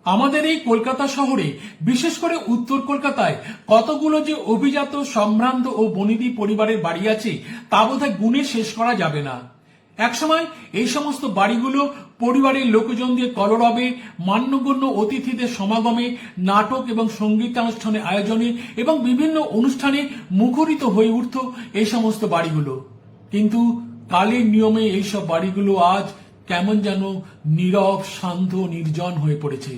আমাদের এই কলকাতা শহরে বিশেষ করে উত্তর কলকাতায় কতগুলো যে অভিজাত সম্ভ্রান্ত ও বনেদি পরিবারের বাড়ি আছে তা বোধহয় গুণে শেষ করা যাবে না। একসময় এই সমস্ত বাড়িগুলো পরিবারের লোকজন দিয়ে কলরবে, মান্যগণ্য অতিথিদের সমাগমে, নাটক এবং সঙ্গীতানুষ্ঠানের আয়োজনে এবং বিভিন্ন অনুষ্ঠানে মুখরিত হয়ে উঠত এই সমস্ত বাড়িগুলো। কিন্তু কালের নিয়মে এইসব বাড়িগুলো আজ কেমন যেন নীরব, শান্ত, নির্জন হয়ে পড়েছে।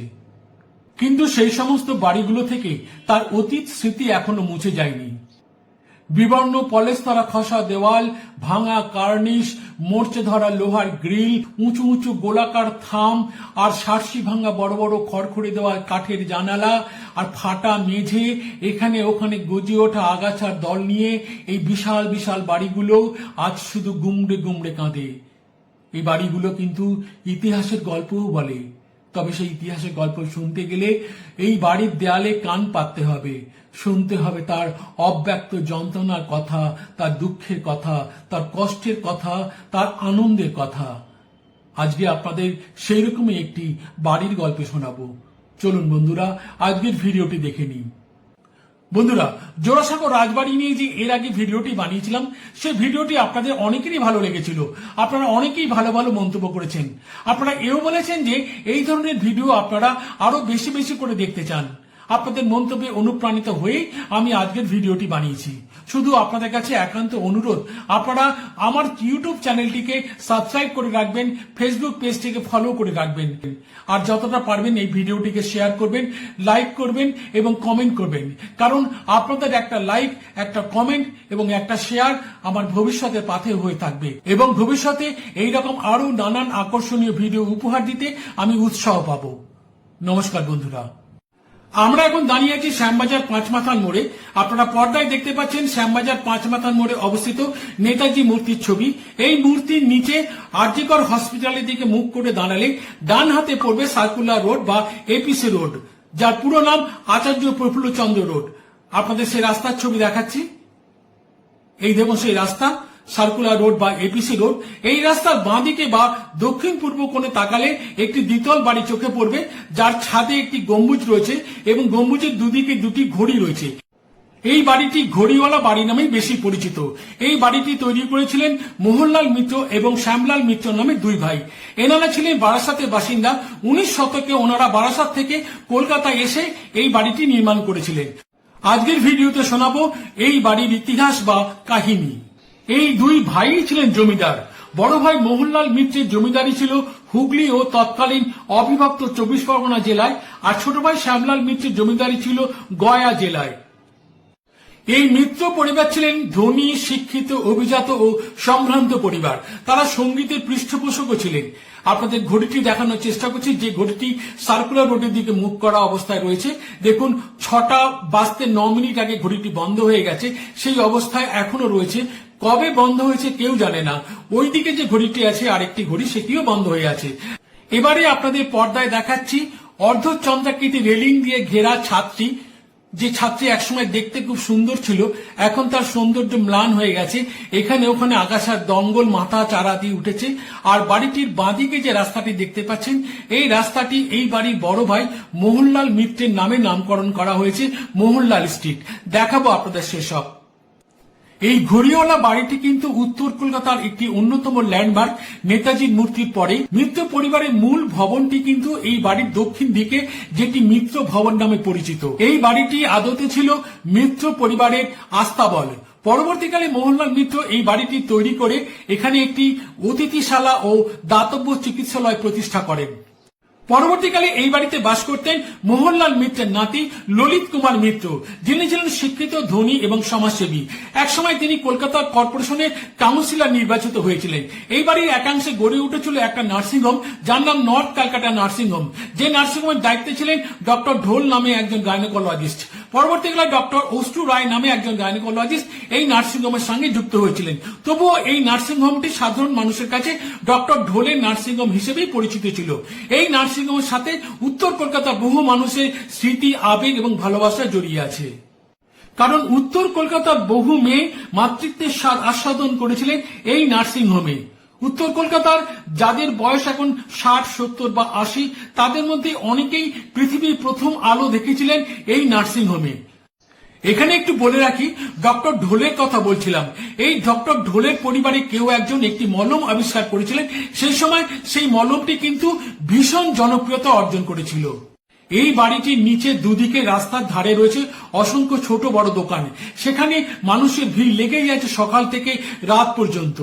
কিন্তু সেই সমস্ত বাড়িগুলো থেকে তার অতীত স্মৃতি এখনো মুছে যায়নি। বিবর্ণ পলেস্তরা খসা দেওয়াল, ভাঙা কার্নিশ, মোর্চে ধরা লোহার গ্রিল, উঁচু উঁচু গোলাকার থাম, আর সার্সি ভাঙা বড় বড় খড়খড়ি দেওয়া কাঠের জানালা, আর ফাটা মেঝে, এখানে ওখানে গজিয়ে ওঠা আগাছার দল নিয়ে এই বিশাল বিশাল বাড়িগুলো আজ শুধু গুমড়ে গুমড়ে কাঁদে। এই বাড়িগুলো কিন্তু ইতিহাসের গল্পও বলে, তবে সেই ইতিহাসের গল্প শুনতে গেলে এই বাড়ির দেয়ালে কান পাততে হবে, শুনতে হবে তার অব্যক্ত যন্ত্রণার কথা, তার দুঃখের কথা, তার কষ্টের কথা, তার আনন্দের কথা। আজকে আপনাদের সেই রকমই একটি বাড়ির গল্প শোনাবো। চলুন বন্ধুরা, আজকের ভিডিওটি দেখে নিন। বন্ধুরা, জোড়াসাঁকো রাজবাড়ি নিয়ে যে এর আগে ভিডিওটি বানিয়েছিলাম, সেই ভিডিওটি আপনাদের অনেকেরই ভালো লেগেছিল। আপনারা অনেকেই ভালো ভালো মন্তব্য করেছেন। আপনারা এও বলেছেন যে এই ধরনের ভিডিও আপনারা আরো বেশি বেশি করে দেখতে চান। আপনাদের মন্তব্যে অনুপ্রাণিত হয়ে আমি আজকের ভিডিওটি বানিয়েছি। শুধু আপনাদের কাছে একান্ত অনুরোধ, আপনারা আমার ইউটিউব চ্যানেলটিকে সাবস্ক্রাইব করে রাখবেন, ফেসবুক পেজটিকে ফলো করে রাখবেন, আর যতটা পারবেন এই ভিডিওটিকে শেয়ার করবেন, লাইক করবেন এবং কমেন্ট করবেন। কারণ আপনাদের একটা লাইক, একটা কমেন্ট এবং একটা শেয়ার আমার ভবিষ্যতের পাথে হয়ে থাকবে, এবং ভবিষ্যতে এইরকম আরো নানান আকর্ষণীয় ভিডিও উপহার দিতে আমি উৎসাহ পাবো। নমস্কার বন্ধুরা, আমরা এখন দাঁড়িয়ে আছি শ্যামবাজার পাঁচমাথান মোড়ে। আপনারা পর্দায় দেখতে পাচ্ছেন শ্যামবাজার পাঁচমাথান মোড়ে অবস্থিত নেতাজি মূর্তির ছবি। এই মূর্তির নিচে আরজিকর হসপিটালের দিকে মুখ করে দাঁড়ালে ডান হাতে পড়বে সার্কুলার রোড বা এপিসি রোড, যার পুরো নাম আচার্য প্রফুল্লচন্দ্র রোড। আপনাদের সেই রাস্তার ছবি দেখাচ্ছি। এই দেখুন সেই রাস্তা, সার্কুলার রোড বা এপিসি রোড। এই রাস্তার বাঁদিকে বা দক্ষিণ পূর্ব কোণে তাকালে একটি দ্বিতল বাড়ি চোখে পড়বে, যার ছাদে একটি গম্বুজ রয়েছে এবং গম্বুজের দুদিকে দুটি ঘড়ি রয়েছে। এই বাড়িটি ঘড়িওয়ালা বাড়ি নামেই বেশি পরিচিত। এই বাড়িটি তৈরি করেছিলেন মোহনলাল মিত্র এবং শ্যামলাল মিত্র নামে দুই ভাই। এনারা ছিলেন বারাসাতের বাসিন্দা। 19 শতকে ওনারা বারাসাত থেকে কলকাতায় এসে এই বাড়িটি নির্মাণ করেছিলেন। আজকের ভিডিওতে শোনাবো এই বাড়ির ইতিহাস বা কাহিনী। এই দুই ভাই ছিলেন জমিদার। বড় ভাই মোহনলাল মিত্রের জমিদারি ছিল হুগলি ও তৎকালীন অবিভক্ত 24 পরগনা জেলায়, আর ছোট ভাই শ্যামলাল মিত্রের জমিদারি ছিল গয়া জেলায়। এই মিত্র পরিবার ছিলেন ধনী, শিক্ষিত, অভিজাত ও সম্ভ্রান্ত পরিবার। তারা সঙ্গীতের পৃষ্ঠপোষকও ছিলেন। আপনাদের ঘড়িটি দেখানোর চেষ্টা করছি, যে ঘড়িটি সার্কুলার রোডের দিকে মুখ করা অবস্থায় রয়েছে। দেখুন 6টা বাজতে 9 মিনিট আগে ঘড়িটি বন্ধ হয়ে গেছে, সেই অবস্থায় এখনো রয়েছে। কবে বন্ধ হয়েছে কেউ জানে না। ওইদিকে যে ঘড়িটি আছে আরেকটি ঘড়ি, সেটিও বন্ধ হয়ে আছে। এবারে আপনাদের পর্দায় দেখাচ্ছি অর্ধচন্দ্রাকৃতি রেলিং দিয়ে ঘেরা ছাদটি, যে ছাদটি একসময় দেখতে খুব সুন্দর ছিল, এখন তার সৌন্দর্য ম্লান হয়ে গেছে। এখানে ওখানে আগাছার দঙ্গল মাথা চারা দিয়ে উঠেছে। আর বাড়িটির বাঁদিকে যে রাস্তাটি দেখতে পাচ্ছেন, এই রাস্তাটি এই বাড়ির বড় ভাই মোহনলাল মিত্রের নামে নামকরণ করা হয়েছে, মোহনলাল স্ট্রিট। দেখাবো আপনাদের সেসব। এই ঘড়িওয়ালা বাড়িটি কিন্তু উত্তর কলকাতার একটি অন্যতম ল্যান্ডমার্ক। নেতাজির মূর্তির পরে মিত্র পরিবারের মূল ভবনটি কিন্তু এই বাড়ির দক্ষিণ দিকে, যেটি মিত্র ভবন নামে পরিচিত। এই বাড়িটি আদতে ছিল মিত্র পরিবারের আস্তাবল। পরবর্তীকালে মোহনলাল মিত্র এই বাড়িটি তৈরি করে এখানে একটি অতিথিশালা ও দাতব্য চিকিৎসালয় প্রতিষ্ঠা করেন। পরবর্তীকালে এই বাড়িতে বাস করতেন মোহনলাল মিত্রের নাতি ললিত কুমার মিত্র, যিনি ছিলেন শিক্ষিত, ধনী এবং সমাজসেবী। একসময় তিনি কলকাতা কর্পোরেশনের কাউন্সিলর নির্বাচিত হয়েছিলেন। এই বাড়ির একাংশে গড়ে উঠেছিল একটা নার্সিংহোম, যার নাম নর্থ ক্যালকাটা নার্সিংহোম। যে নার্সিংহোমের দায়িত্বে ছিলেন ডক্টর ঢোল নামে একজন গাইনোকোলজিস্ট। পরবর্তীকালে ডক্টর অষ্টু রায় নামে একজন গাইনোকোলজিস্ট এই নার্সিংহোমের সঙ্গে যুক্ত হয়েছিলেন। তবুও এই নার্সিংহোমটি সাধারণ মানুষের কাছে ডক্টর ঢোলের নার্সিংহোম হিসেবেই পরিচিত ছিল। এই নার্সিংহোমের সাথে উত্তর কলকাতার বহু মানুষের স্মৃতি, আবেগ এবং ভালোবাসা জড়িয়ে আছে। কারণ উত্তর কলকাতার বহু মেয়ে মাতৃত্বের স্বাদ আস্বাদন করেছিলেন এই নার্সিংহোমে। উত্তর কলকাতার যাদের বয়স এখন 60, 70 বা 80, তাদের মধ্যে অনেকেই পৃথিবীর প্রথম আলো দেখেছিলেন এই নার্সিংহোমে। এখানে একটু বলে রাখি, ডক্টর ঢোলের কথা বলছিলাম। এই ডক্টর ঢোলের পরিবারে কেউ একজন একটি মলম আবিষ্কার করেছিলেন। সেই সময় সেই মলমটি কিন্তু ভীষণ জনপ্রিয়তা অর্জন করেছিল। এই বাড়িটির নিচে দুদিকে রাস্তার ধারে রয়েছে অসংখ্য ছোট বড় দোকান। সেখানে মানুষের ভিড় লেগেই আছে সকাল থেকে রাত পর্যন্ত।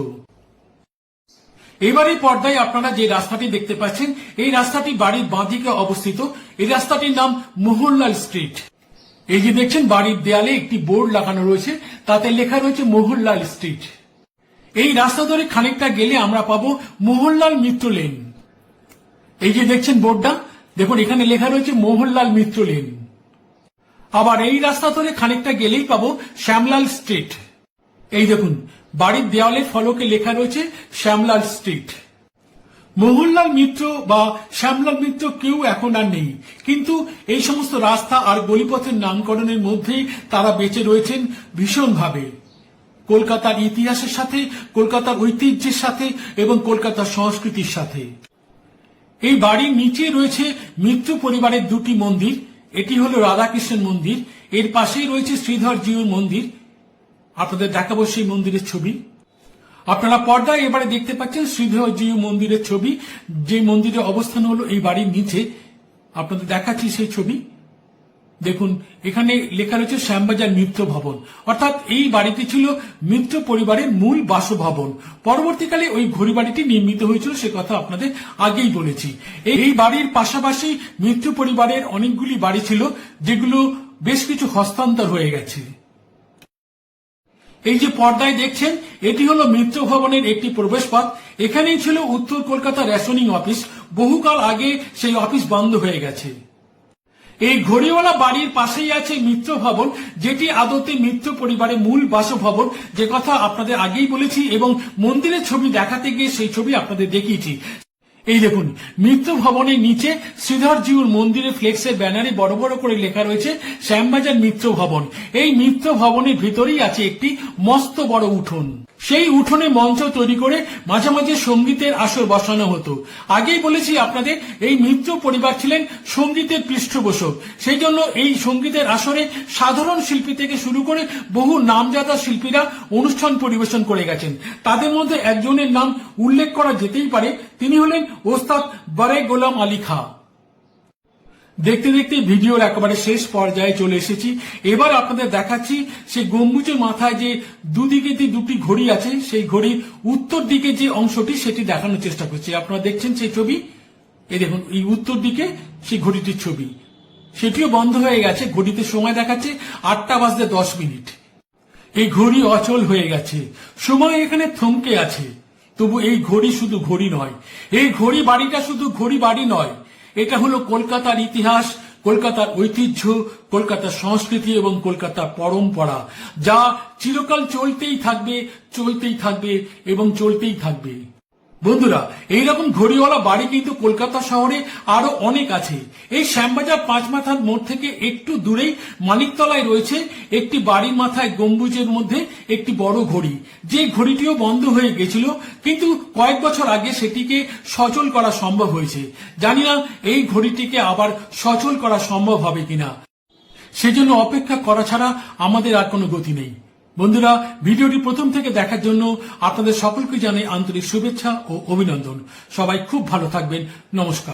এবারে পর্দায় আপনারা যে রাস্তাটি দেখতে পাচ্ছেন, এই রাস্তাটি বাড়ির বাঁদিকে অবস্থিত। এই রাস্তাটির নাম মোহনলাল স্ট্রিট। এই যে দেখছেন বাড়ির দেয়ালে একটি বোর্ড লাগানো রয়েছে, তাতে লেখা রয়েছে মোহনলাল স্ট্রিট। এই রাস্তা ধরে খানিকটা গেলে আমরা পাবো মোহনলাল মিত্র লেন। এই যে দেখছেন বোর্ডটা, দেখুন এখানে লেখা রয়েছে মোহনলাল মিত্র লেন। আবার এই রাস্তা ধরে খানিকটা গেলেই পাবো শ্যামলাল স্ট্রিট। এই দেখুন বাড়ির দেওয়ালে ফলকে লেখা রয়েছে শ্যামলাল স্ট্রিট। মোহনলাল মিত্র বা শ্যামলাল মিত্র কেউ এখন আর নেই, কিন্তু এই সমস্ত রাস্তা আর গলিপথের নামকরণের মধ্যেই তারা বেঁচে রয়েছেন ভীষণভাবে। কলকাতার ইতিহাসের সাথে, কলকাতার ঐতিহ্যের সাথে এবং কলকাতার সংস্কৃতির সাথে। এই বাড়ির নিচে রয়েছে মিত্র পরিবারের দুটি মন্দির। এটি হলো রাধাকৃষ্ণ মন্দির, এর পাশেই রয়েছে শ্রীধর জিউর মন্দির। আপনাদের দেখাবো সেই মন্দিরের ছবি। আপনারা পর্দায় এবারে দেখতে পাচ্ছেন শ্রীধর জিউ মন্দিরের ছবি, যে মন্দিরের অবস্থান হলো এই বাড়ির নিচে। আপনাদের দেখাচ্ছি সেই ছবি। দেখুন এখানে লেখা রয়েছে শ্যামবাজার মিত্র ভবন, অর্থাৎ এই বাড়িটি ছিল মিত্র পরিবারের মূল বাসভবন। পরবর্তীকালে ওই ঘড়ি বাড়িটি নির্মিত হয়েছিল, সে কথা আপনাদের আগেই বলেছি। এই বাড়ির পাশাপাশি মিত্র পরিবারের অনেকগুলি বাড়ি ছিল, যেগুলো বেশ কিছু হস্তান্তর হয়ে গেছে। এই যে পর্দায় দেখছেন, এটি হলো মিত্র ভবনের একটি প্রবেশপথ। এখানেই ছিল উত্তর কলকাতা রেশনিং অফিস। বহুকাল আগে সেই অফিস বন্ধ হয়ে গেছে। এই ঘড়িওয়ালা বাড়ির পাশেই আছে মিত্র ভবন, যেটি আদতে মিত্র পরিবারের মূল বাসভবন, যে কথা আপনাদের আগেই বলেছি এবং মন্দিরের ছবি দেখাতে গিয়ে সেই ছবি আপনাদের দেখিয়েছি। এই দেখুন মিত্র ভবনের নিচে শ্রীধর জিউর মন্দিরের ফ্লেক্সের ব্যানারে বড় বড় করে লেখা রয়েছে শ্যামবাজার মিত্র ভবন। এই মিত্র ভবনের ভিতরেই আছে একটি মস্ত বড় উঠোন। সেই উঠোনে মঞ্চ তৈরি করে মাঝে মাঝে সঙ্গীতের আসর বসানো হতো। আগেই বলেছি আপনাদের, এই মিত্র পরিবার ছিলেন সঙ্গীতের পৃষ্ঠপোষক। সেই জন্য এই সঙ্গীতের আসরে সাধারণ শিল্পী থেকে শুরু করে বহু নামজাদা শিল্পীরা অনুষ্ঠান পরিবেশন করে গেছেন। তাদের মধ্যে একজনের নাম উল্লেখ করা যেতেই পারে, তিনি হলেন ওস্তাদ বারে গোলাম আলী খাঁ। দেখতে দেখতে ভিডিওর একেবারে শেষ পর্যায়ে চলে এসেছি। এবার আপনাদের দেখাচ্ছি সেই গম্বুজের মাথায় যে দুদিকে যে দুটি ঘড়ি আছে, সেই ঘড়ির উত্তর দিকে যে অংশটি সেটি দেখানোর চেষ্টা করছি। আপনারা দেখছেন সেই ছবি। এই দেখুন এই উত্তর দিকে সেই ঘড়িটির ছবি, সেটিও বন্ধ হয়ে গেছে। ঘড়িতে সময় দেখাচ্ছে 8:10। এই ঘড়ি অচল হয়ে গেছে, সময় এখানে থমকে আছে। তবু এই ঘড়ি শুধু ঘড়ি নয়, এই ঘড়ি বাড়িটা শুধু ঘড়ি বাড়ি নয়, এটা হলো কলকাতার ইতিহাস, কলকাতার ঐতিহ্য, কলকাতার সংস্কৃতি এবং কলকাতার পরম্পরা, যা চিরকাল চলতেই থাকবে, চলতেই থাকবে এবং চলতেই থাকবে। বন্ধুরা, এইরকম ঘড়িওয়ালা বাড়ি কিন্তু কলকাতা শহরে আরো অনেক আছে। এই শ্যামবাজার 5 মাথার মোড় থেকে একটু দূরেই মানিকতলায় রয়েছে একটি বাড়ির মাথায় গম্বুজের মধ্যে একটি বড় ঘড়ি, যে ঘড়িটিও বন্ধ হয়ে গেছিল, কিন্তু কয়েক বছর আগে সেটিকে সচল করা সম্ভব হয়েছে। জানি না এই ঘড়িটিকে আবার সচল করা সম্ভব হবে কিনা। সেজন্য অপেক্ষা করা ছাড়া আমাদের আর কোনো গতি নেই। বন্ধুরা, ভিডিওটি প্রথম থেকে দেখার জন্য আপনাদের সকলকে জানাই আন্তরিক শুভেচ্ছা ও অভিনন্দন। সবাই খুব ভালো থাকবেন। নমস্কার।